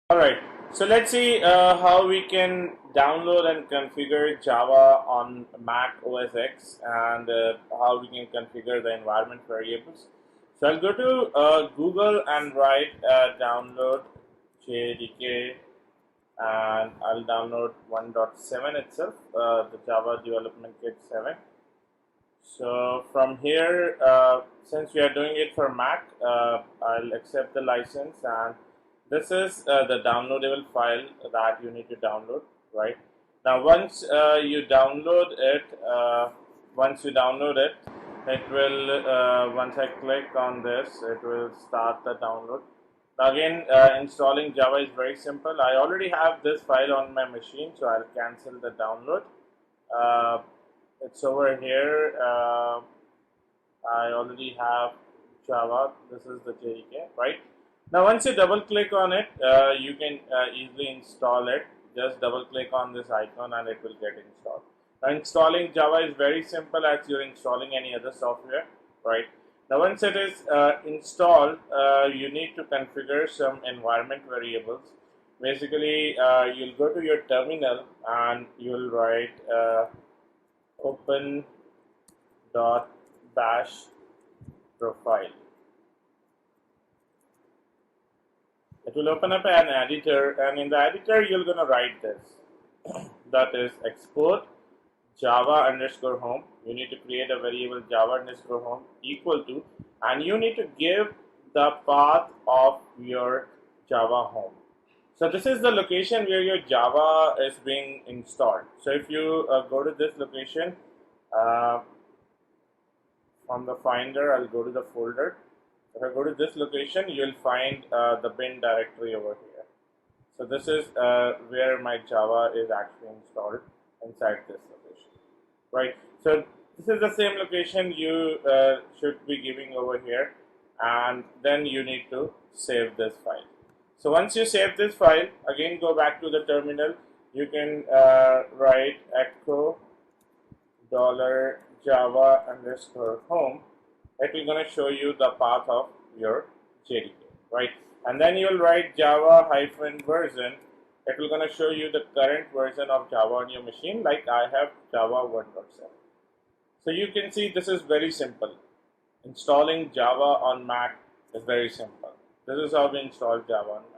Alright, so let's see how we can download and configure Java on Mac OS X and how we can configure the environment variables. So I'll go to Google and write download JDK, and I'll download 1.7 itself, the Java Development Kit 7. So from here, since we are doing it for Mac, I'll accept the license, and this is the downloadable file that you need to download. Right now, once you download it, it will once I click on this, it will start the download. Now again, installing Java is very simple. I already have this file on my machine, so I'll cancel the download. Uh, it's over here. I already have Java. This is the JDK, right? Now, once you double click on it, you can easily install it. Just double click on this icon and it will get installed. Now, installing Java is very simple as you're installing any other software, right? Now, once it is installed, you need to configure some environment variables. Basically, you'll go to your terminal and you'll write open.bash profile. It will open up an editor, and in the editor you're going to write this. That is export java underscore home. You need to create a variable java underscore home equal to, and you need to give the path of your Java home. So this is the location where your Java is being installed. So if you go to this location, from the finder, I'll go to the folder. If I go to this location, you'll find the bin directory over here. So this is where my Java is actually installed inside this location, right? So this is the same location you should be giving over here, and then you need to save this file. So once you save this file, again go back to the terminal. You can write echo $java underscore home. It will going to show you the path of your JDK, right? And then you will write Java hyphen version. It will going to show you the current version of Java on your machine, like I have Java 1.7. So you can see this is very simple. Installing Java on Mac is very simple. This is how we install Java on Mac.